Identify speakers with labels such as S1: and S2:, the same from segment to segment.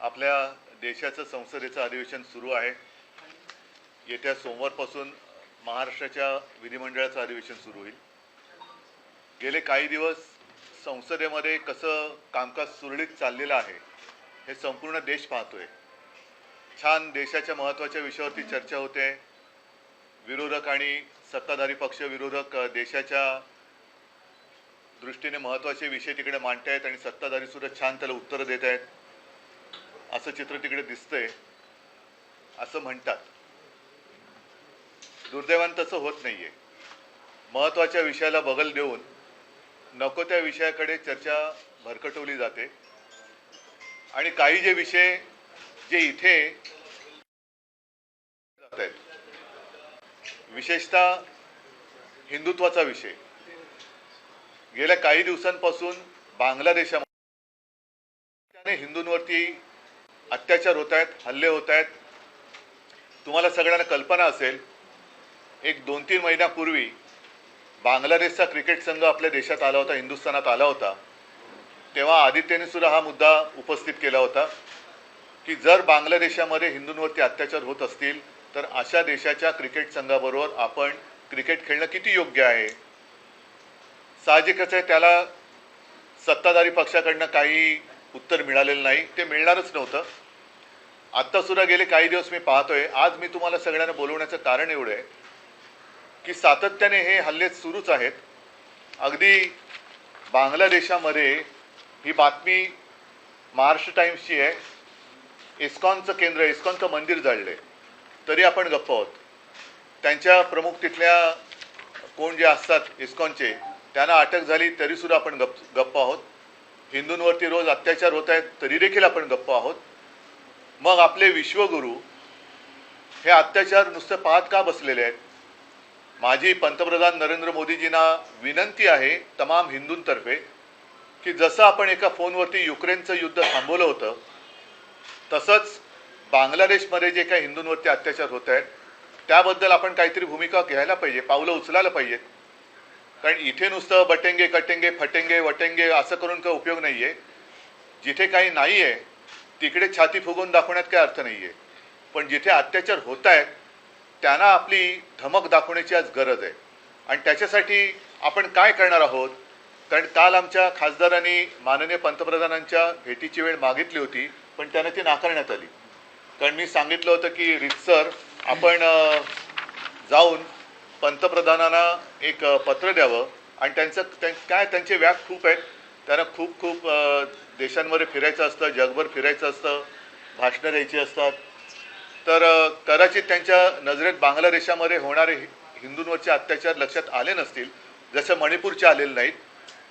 S1: आपल्या देशाचं संसदेचं अधिवेशन सुरू आहे। येत्या सोमवारपासून महाराष्ट्राच्या विधिमंडळाचं अधिवेशन सुरू होईल। गेले काही दिवस संसदेमध्ये कसं कामकाज सुरळीत चाललेलं आहे हे संपूर्ण देश पाहतोय। छान देशाच्या महत्त्वाच्या विषयावरती चर्चा होते। विरोधक आणि सत्ताधारी पक्ष विरोधक देशाच्या दृष्टीने महत्त्वाचे विषय तिकडे मांडतायत आणि सत्ताधारी सुद्धा छान त्याला उत्तर देत आहेत असं चित्र तिकडे दिसतंय असं म्हणतात। दुर्दैवाने तसं होत नाहीये। महत्त्वाच्या विषयाला बगल देऊन नको त्या विषयाकडे चर्चा भरकटवली जाते आणि काही जे विषय जे इथे जात आहेत, विशेषतः हिंदुत्वाचा विषय, गेल्या काही दिवसांपासून बांगलादेशामध्ये हिंदूंवरती अत्याचार होत आहेत, हल्ले होत आहेत। तुम्हाला सगळ्यांना कल्पना असेल, एक 2-3 महिन्यापूर्वी बांगलादेशचा क्रिकेट संघ आपल्या देशात आला होता, हिंदुस्थानात आला होता। तेव्हा आदित्यने सुद्धा हा मुद्दा उपस्थित केला होता की जर बांगलादेशामध्ये हिंदूंवरती अत्याचार होत असतील तर अशा देशाच्या क्रिकेट संघाबरोबर आपण क्रिकेट खेळणं किती योग्य आहे। साहजिकच आहे, त्याला सत्ताधारी पक्षाकडनं काही उत्तर मिळालेलं नाही, ते मिळणारच नव्हतं। आत्ता सुद्धा गेले काही दिवस मी पाहतोय, आज मी तुम्हाला सगळ्यांना बोलवण्याचं कारण एवढं आहे की सातत्याने हे हल्ले सुरूच आहेत। अगदी बांगलादेशामध्ये ही बातमी महाराष्ट्र टाइम्सची आहे, इस्कॉनचं केंद्र, इस्कॉनचं मंदिर जाळले तरी आपण गप्प आहोत। त्यांच्या प्रमुख तिथल्या कोण जे असतात इस्कॉनचे, त्यांना अटक झाली तरी सुद्धा आपण गप्प आहोत। हिंदूंवरती रोज अत्याचार होत आहेत तरी देखील आपण गप्प आहोत। मग आपले विश्वगुरू हे अत्याचार नुसतं पाहत का बसलेले आहेत? माझी पंतप्रधान नरेंद्र मोदीजींना विनंती आहे तमाम हिंदूंतर्फे की जसं आपण एका फोनवरती युक्रेनचं युद्ध थांबवलं होतं, तसंच बांगलादेशमध्ये जे काही हिंदूंवरती अत्याचार होत आहेत त्याबद्दल आपण काहीतरी भूमिका घ्यायला पाहिजे, पावलं उचलायला पाहिजेत। कारण इथे नुसतं बटेंगे कटेंगे फटेंगे वटेंगे असं करून काही उपयोग नाही आहे। जिथे काही नाही आहे तिकडे छाती फुगवून दाखवण्यात काही अर्थ नाही आहे, पण जिथे अत्याचार होत आहेत त्यांना आपली धमक दाखवण्याची आज गरज आहे। आणि त्याच्यासाठी आपण काय करणार आहोत? कारण काल आमच्या खासदारांनी माननीय पंतप्रधानांच्या भेटीची वेळ मागितली होती, पण त्यांना ती नाकारण्यात आली। कारण मी सांगितलं होतं की रितसर आपण जाऊन पंतप्रधानांना एक पत्र द्यावं आणि त्यांचे व्याप खूप आहेत, त्यांना खूप देशांमध्ये फिरायचं असतं, जगभर फिरायचं असतं, भाषणं द्यायची असतात। तर कदाचित त्यांच्या नजरेत बांगलादेशामध्ये होणारे हिंदूंवरचे अत्याचार लक्षात आले नसतील, जसं मणिपूरचे आलेले नाहीत,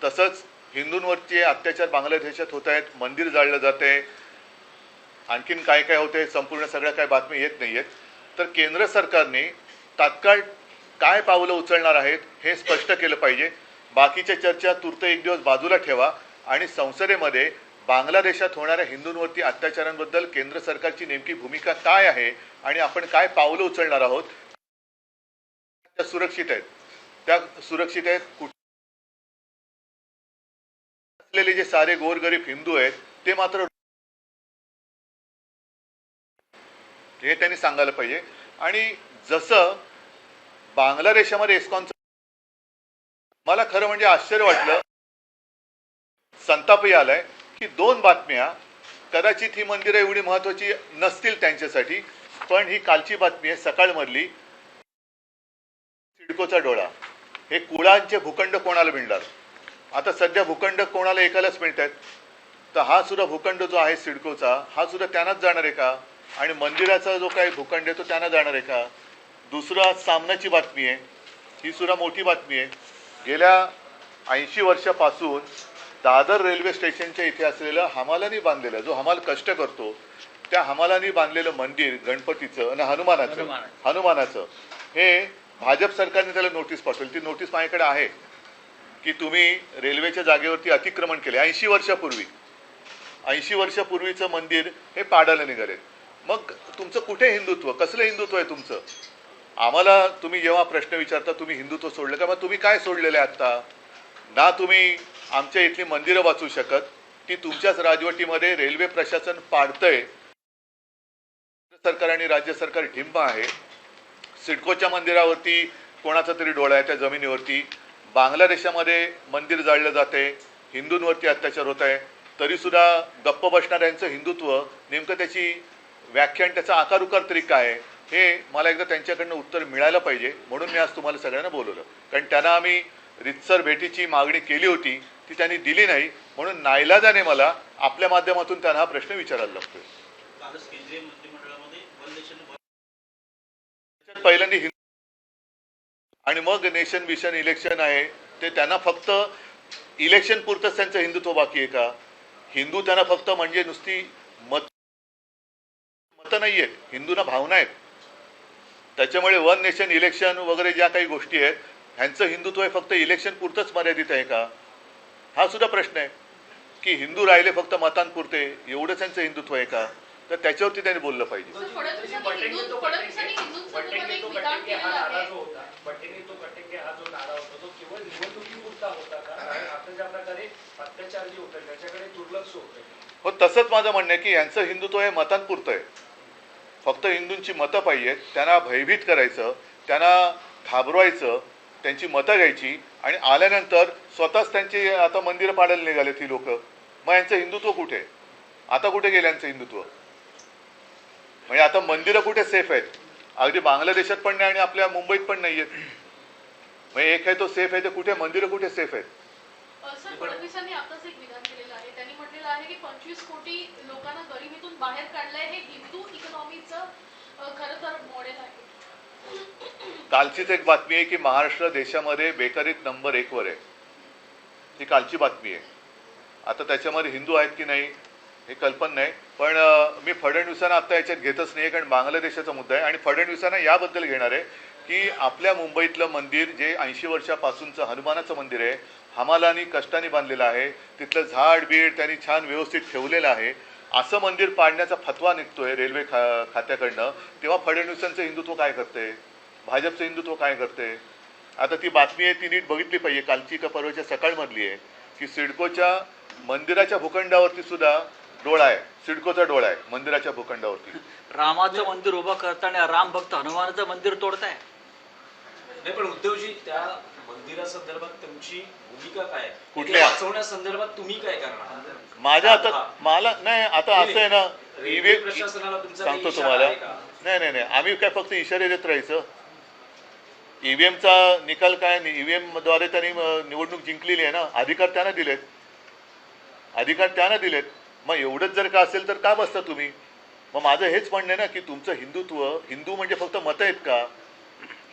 S1: तसंच हिंदूंवरचे अत्याचार बांगलादेशात होत आहेत, मंदिर जाळलं जाते, आणखीन काय काय होते, संपूर्ण सगळ्या काय बातमी येत नाही आहेत। तर केंद्र सरकारने तात्काळ काय पावलं उचलणार आहेत हे स्पष्ट केलं पाहिजे। बाकीच्या चर्चा तूर्त एक दिवस बाजूला ठेवा आणि संसदेमध्ये बांगलादेशात होणाऱ्या हिंदूंवरती अत्याचारांबद्दल केंद्र सरकारची नेमकी भूमिका काय आहे आणि आपण काय पावलं उचलणार आहोत, त्या सुरक्षित आहेत, त्या सुरक्षित आहेत असलेले जे सारे गोरगरीब हिंदू आहेत ते मात्र हे त्यांनी सांगायला पाहिजे। आणि जसं बांगलादेशामध्ये इस्कॉनचं, मला खरं म्हणजे आश्चर्य वाटलं, संतापही आलाय की 2 बातम्या, कदाचित ही मंदिरं एवढी महत्त्वाची नसतील त्यांच्यासाठी, पण ही कालची बातमी आहे सकाळमधली, सिडकोचा डोळा, हे कुळांचे भूखंड कोणाला मिळणार? आता सध्या भूखंड कोणाला एकालाच मिळत आहेत, तर हा सुद्धा भूखंड जो आहे सिडकोचा, हा सुद्धा त्यांनाच जाणार आहे का? आणि मंदिराचा जो काही भूखंड आहे तो त्यांना जाणार आहे का? दुसरा सामनाची बातमी आहे, ही सुद्धा मोठी बातमी आहे। गेल्या 80 वर्षापासून दादर रेल्वे स्टेशनच्या इथे असलेलं हमालांनी बांधलेलं, जो हमाल कष्ट करतो त्या हमालांनी बांधलेलं मंदिर गणपतीचं आणि हनुमानाचं हे भाजप सरकारने त्याला नोटीस पाठवली। ती नोटीस माझ्याकडे आहे की तुम्ही रेल्वेच्या जागेवरती अतिक्रमण केले 80 वर्षापूर्वी, 80 वर्षापूर्वीचं मंदिर हे पाडायला निघाले। मग तुमचं कुठे हिंदुत्व, कसलं हिंदुत्व आहे तुमचं? आम्हाला तुम्ही जेव्हा प्रश्न विचारता तुम्ही हिंदुत्व सोडलं का, मग तुम्ही काय सोडलेलं आहे आत्ता? ना तुम्ही आमच्या इथली मंदिरं वाचू शकत, की तुमच्याच राजवटीमध्ये रेल्वे प्रशासन पाडतंय, सरकार आणि राज्य सरकार ढिंब आहे. सिडकोच्या मंदिरावरती कोणाचा तरी डोळा आहे त्या जमिनीवरती. बांगलादेशामध्ये मंदिर जाळलं जाते, हिंदूंवरती अत्याचार होत आहे, तरीसुद्धा गप्प बसणाऱ्यांचं हिंदुत्व नेमकं त्याची व्याख्या आणि त्याचा आकार उकार तरी काय आहे हे मला एकदा त्यांच्याकडनं उत्तर मिळायला पाहिजे. म्हणून मी आज तुम्हाला सगळ्यांना बोलवलं, कारण त्यांना आम्ही रितसर भेटीची मागणी केली होती, ती त्यांनी दिली नाही. म्हणून नाईलाजाने मला आपल्या माध्यमातून त्यांना हा प्रश्न विचारायला लागतोय. पहिल्यांदा हिंदू आणि मग नेशन मिशन इलेक्शन आहे, ते त्यांना फक्त इलेक्शन पुरतंच त्यांचं हिंदुत्व बाकी आहे का? हिंदू त्यांना फक्त म्हणजे नुसती मत नाही आहेत, हिंदूंना भावना आहेत. त्याच्यामुळे वन नेशन इलेक्शन वगैरे ज्या काही गोष्टी आहेत ह्यांचं हिंदुत्व हे फक्त इलेक्शन पुरतंच मर्यादित आहे का? हा सुद्धा प्रश्न आहे की हिंदू राहिले फक्त मतांपुरते, एवढंच त्यांचं हिंदुत्व आहे का? तर त्याच्यावरती त्यांनी बोललं पाहिजे. हो, तसंच माझं म्हणणं आहे की यांचं हिंदुत्व हे मतांपुरतं आहे. फक्त हिंदूंची मतं पाहिजेत, त्यांना भयभीत करायचं, त्यांना घाबरवायचं, त्यांची मतं घ्यायची आणि आल्यानंतर स्वतःच त्यांची आता मंदिरं पाडायला निघाले ती लोक. मग यांचं हिंदुत्व कुठे? आता कुठे गेलं यांचं हिंदुत्व? म्हणजे आता मंदिरं कुठे सेफ आहेत? अगदी बांगलादेशात पण नाही आणि आपल्या मुंबईत पण नाही आहेत. म्हणजे एक आहे तो सेफ आहे, तर कुठे मंदिरं कुठे सेफ आहेत?
S2: सर, फडणवीसांनी आताच एक विधान केलेलं आहे. त्यांनी म्हटलेलं आहे की 25 कोटी लोकांना गरिबीतून बाहेर काढलंय, हे हिंदू इकॉनॉमीचं खरं तर मॉडेल आहे.
S1: कालचीच एक बातमी आहे की महाराष्ट्र देशामध्ये बेकारीत नंबर 1 वर आहे. ही कालची बातमी आहे. आता त्याच्यामध्ये हिंदू आहेत की नाही हे कल्पना नाही, पण मी फडणवीसांना आता याच्यात घेतच नाही, कारण बांगलादेशाचा मुद्दा आहे. आणि फडणवीसांना याबद्दल घेणार आहे की आपल्या मुंबईतलं मंदिर जे 80 वर्षापासूनचं हनुमानाचं मंदिर आहे, हमालांनी कष्टाने बांधलेलं आहे, तिथलं झाड बीड त्यांनी छान व्यवस्थित ठेवलेलं आहे, असं मंदिर पाडण्याचा फतवा निघतोय रेल्वे खात्याकडनं. तेव्हा फडणवीसांचं हिंदुत्व काय करते, भाजपचं हिंदुत्व काय करते? आता ती बातमी आहे ती नीट बघितली पाहिजे, कालची का परवाच्या सकाळमधली आहे की सिडकोच्या मंदिराच्या भूखंडावरती सुद्धा डोळा आहे, सिडकोचा डोळा आहे मंदिराच्या भूखंडावरती.
S3: रामाचं मंदिर उभं करताना राम भक्त हनुमानाचं मंदिर तोडताय.
S4: नाही, पण उद्धवजी त्या मंदिरासंदर्भात तुमची भूमिका काय?
S1: कुठल्या
S4: वाचवण्यासंदर्भात तुम्ही काय करणार?
S1: माझ्या आता मला नाही, आता असं आहे ना,
S4: ईव्हीएम प्रशासनाला तुमचा
S1: सांगतो तुम्हाला. नाही, आम्ही काय फक्त इशारे देत राहायचं? ईव्हीएमचा निकाल काय? ईव्हीएम द्वारे त्यांनी निवडणूक जिंकलेली आहे ना, अधिकार त्यांना दिलेत. मग एवढंच जर का असेल तर का बसता तुम्ही? मग माझं हेच म्हणणं आहे ना की तुमचं हिंदुत्व, हिंदू म्हणजे फक्त मतं आहेत का?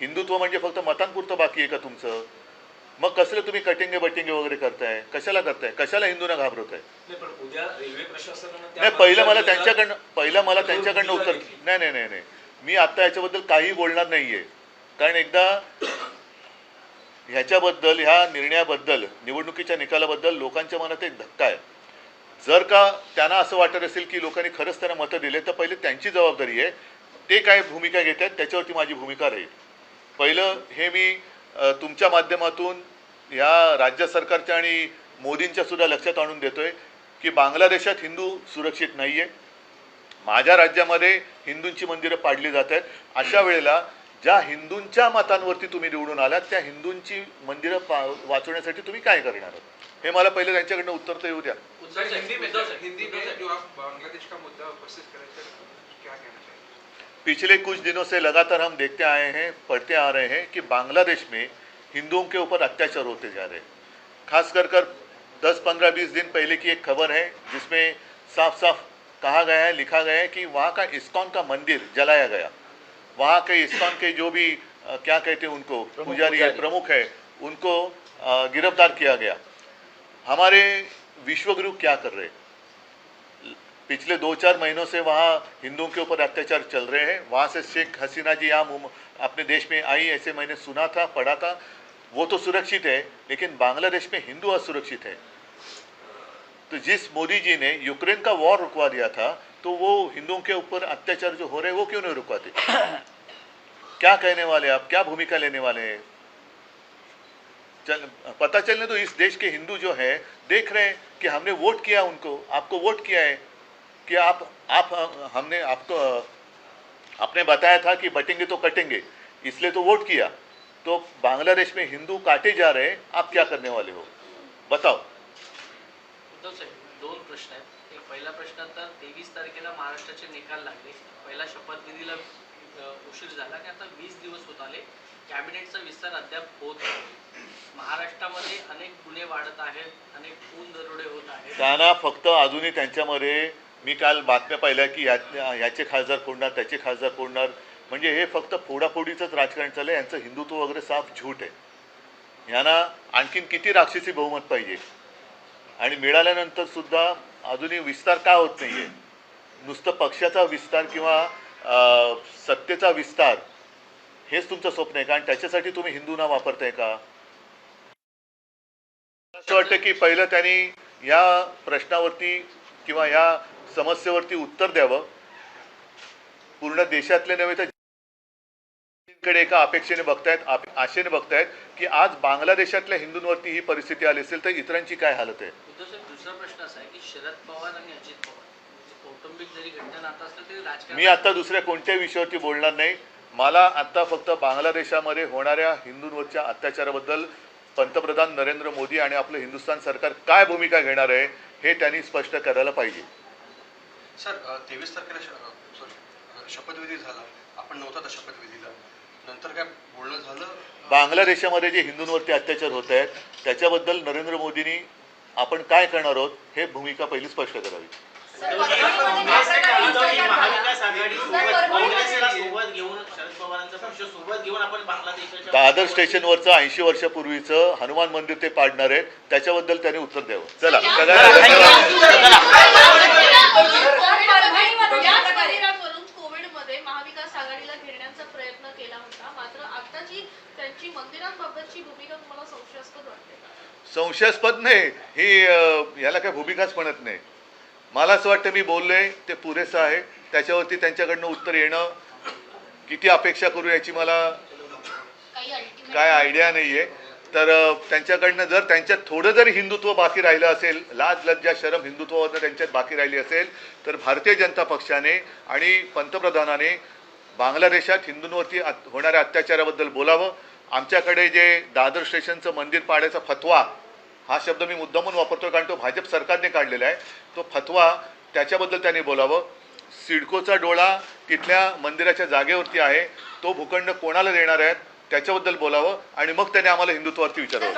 S1: हिंदुत्व म्हणजे फक्त मतांपुरतं बाकी आहे का तुमचं? मग कसलं तुम्ही कटिंगे बटिंगे वगैरे करताय? कशाला करताय? कशाला हिंदूंना घाबरवताय? नाही, पहिलं मला त्यांच्याकडनं उत्तर. नाही, मी आता याच्याबद्दल काही बोलणार नाहीये, कारण एकदा ह्याच्याबद्दल, ह्या निर्णयाबद्दल, निवडणुकीच्या निकालाबद्दल लोकांच्या मनात एक धक्का आहे. जर का त्यांना असं वाटत असेल की लोकांनी खरंच त्यांना मतं दिले, तर पहिले त्यांची जबाबदारी आहे, ते काय भूमिका घेत आहेत त्याच्यावरती माझी भूमिका राहील. पहिलं हे मी तुमच्या माध्यमातून या राज्य सरकारच्या आणि मोदींच्या सुद्धा लक्षात आणून देतोय की बांगलादेशात हिंदू सुरक्षित नाही आहे. माझ्या राज्यामध्ये हिंदूंची मंदिरं पाडली जात आहेत. अशा वेळेला ज्या हिंदूंच्या मतांवरती तुम्ही निवडून आलात त्या हिंदूंची मंदिरं वाचवण्यासाठी तुम्ही काय करणार आहात? हे मला पहिले त्यांच्याकडनं उत्तर तर येऊ द्या. पिछले कुछ दिनों से लगातार हम देखते आए हैं, पढ़ते आ रहे हैं कि बांग्लादेश में हिंदुओं के ऊपर अत्याचार होते जा रहे हैं. खास कर 10, 15, 20 दिन पहले की एक खबर है जिसमें साफ साफ कहा गया है, लिखा गया है कि वहाँ का इस्कॉन का मंदिर जलाया गया. वहाँ के इस्कॉन के जो भी क्या कहते हैं उनको, पुजारी है, प्रमुख है, उनको गिरफ्तार किया गया. हमारे विश्वगुरु क्या कर रहे हैं? पिछले 2-4 महीनों से वहाँ हिंदुओं के ऊपर अत्याचार चल रहे हैं. वहाँ से शेख हसीना जी यहाँ अपने देश में आई, ऐसे मैंने सुना था, पढ़ा था. वो तो सुरक्षित है, लेकिन बांग्लादेश में हिंदू असुरक्षित है. तो जिस मोदी जी ने यूक्रेन का वॉर रुकवा दिया था, तो वो हिंदुओं के ऊपर अत्याचार जो हो रहे हैं वो क्यों नहीं रुकवाते? क्या कहने वाले आप, क्या भूमिका लेने वाले हैं? पता चलने दो, इस देश के हिंदू जो है देख रहे हैं कि हमने वोट किया उनको, आपको वोट किया है कि आप हमने आपको आपने बताया था कि बटेंगे तो कटेंगे, इसलिए तो वोट किया। तो बांग्लादेश में हिंदू काटे जा रहे हैं, आप क्या करने वाले हो बताओ।
S5: उद्धव साहेब, दोन प्रश्न आहेत. एक पहिला प्रश्न तर 23 तारखेला महाराष्ट्राचे निकाल लागले. पहिला शपथविधीला उशीर झाला आणि आता 20 दिवस होत आले. कॅबिनेटचा विस्तार अद्याप होत नाही. महाराष्ट्रामध्ये अनेक गुन्हे वाढत आहेत, अनेक खून दरोडे होत आहेत.
S1: त्यांना फक्त अजूनही त्यांच्यामध्ये, मी काल बातम्या पाहिल्या की याचे खासदार कोणणार, त्याचे खासदार कोणणार, म्हणजे हे फक्त फोडाफोडीचंच राजकारण चाललं आहे. यांचं हिंदुत्व वगैरे साफ झूट आहे. यांना आणखीन किती राक्षसी बहुमत पाहिजे आणि मिळाल्यानंतर सुद्धा अजूनही विस्तार का होत नाही आहे. नुसतं पक्षाचा विस्तार किंवा सत्तेचा विस्तार हेच तुमचं स्वप्न आहे का, आणि त्याच्यासाठी तुम्ही हिंदूंना वापरताय का. असं वाटतं की पहिलं त्यांनी या प्रश्नावरती किंवा या समस्येवरती उत्तर द्यावं. पूर्ण देशातले नव्हे तर कडे एका अपेक्षेने बघतायत, आशेने बघतायत की आज बांगलादेशातल्या हिंदूंवरती ही परिस्थिती आली असेल तर इतरांची काय हालत आहे.
S5: उद्धव साहेब, दुसरा प्रश्न असा आहे की शरद पवार आणि अजित पवार कौटुंबिक जरी घटना नातं असलं तरी राजकारण.
S1: मी आता दुसऱ्या कोणत्याही विषयावरती बोलणार नाही. मला आता फक्त बांगलादेशामध्ये होणाऱ्या हिंदूंवरच्या अत्याचाराबद्दल पंतप्रधान नरेंद्र मोदी आणि आपलं हिंदुस्थान सरकार काय भूमिका घेणार आहे हे त्यांनी स्पष्ट करायला पाहिजे.
S6: सर 23 तारखेला शपथविधी झाला, आपण नव्हता त्या शपथविधीला, नंतर काय बोलणं झालं?
S1: बांगलादेशामध्ये जे हिंदूंवरती अत्याचार होत आहेत त्याच्याबद्दल नरेंद्र मोदींनी आपण काय करणार आहोत हे भूमिका पहिली स्पष्ट करावी.
S7: महाविकास आघाडी सोबत घेऊन शरद पवारांचा पक्ष सोबत घेऊन आपण बांगलादेशाच्या
S1: दादर स्टेशनवरचं 80 वर्षापूर्वीचं हनुमान मंदिर ते पाडणार आहेत, त्याच्याबद्दल त्यांनी उत्तर द्यावं. चला सगळ्यांना
S2: याच मंदिरावरून कोविडमध्ये महाविकास आघाडीला घेण्याचा प्रयत्न केला होता. मात्र आताची त्यांची मंदिरांबाबतची भूमिका तुम्हाला संशयास्पद वाटते का?
S1: संशयास्पद नाही, ही याला काय भूमिकाच म्हणत नाही. मला असं वाटतं मी बोललोय ते पुरेसं आहे. त्याच्यावरती त्यांच्याकडनं उत्तर येणं किती अपेक्षा करू याची मला काय आयडिया नाही आहे. तर त्यांच्याकडनं जर त्यांच्यात थोडं जरी हिंदुत्व बाकी राहिलं असेल, लाज लज्जा शरम हिंदुत्वावर त्यांच्यात बाकी राहिली असेल तर भारतीय जनता पक्षाने आणि पंतप्रधानाने बांगलादेशात हिंदूंवरती होणाऱ्या अत्याचाराबद्दल बोलावं. आमच्याकडे जे दादर स्टेशनचं मंदिर पाडायचा फतवा, हा शब्द मी मुद्दामून वापरतो कारण तो भाजप सरकारने काढलेला आहे, तो फतवा त्याच्याबद्दल त्यांनी बोलावं. सिडकोचा डोळा तिथल्या मंदिराच्या जागेवरती आहे, तो भूखंड कोणाला देणार आहेत त्याच्याबद्दल बोलावं आणि मग त्याने आम्हाला हिंदुत्वावरती विचारावं.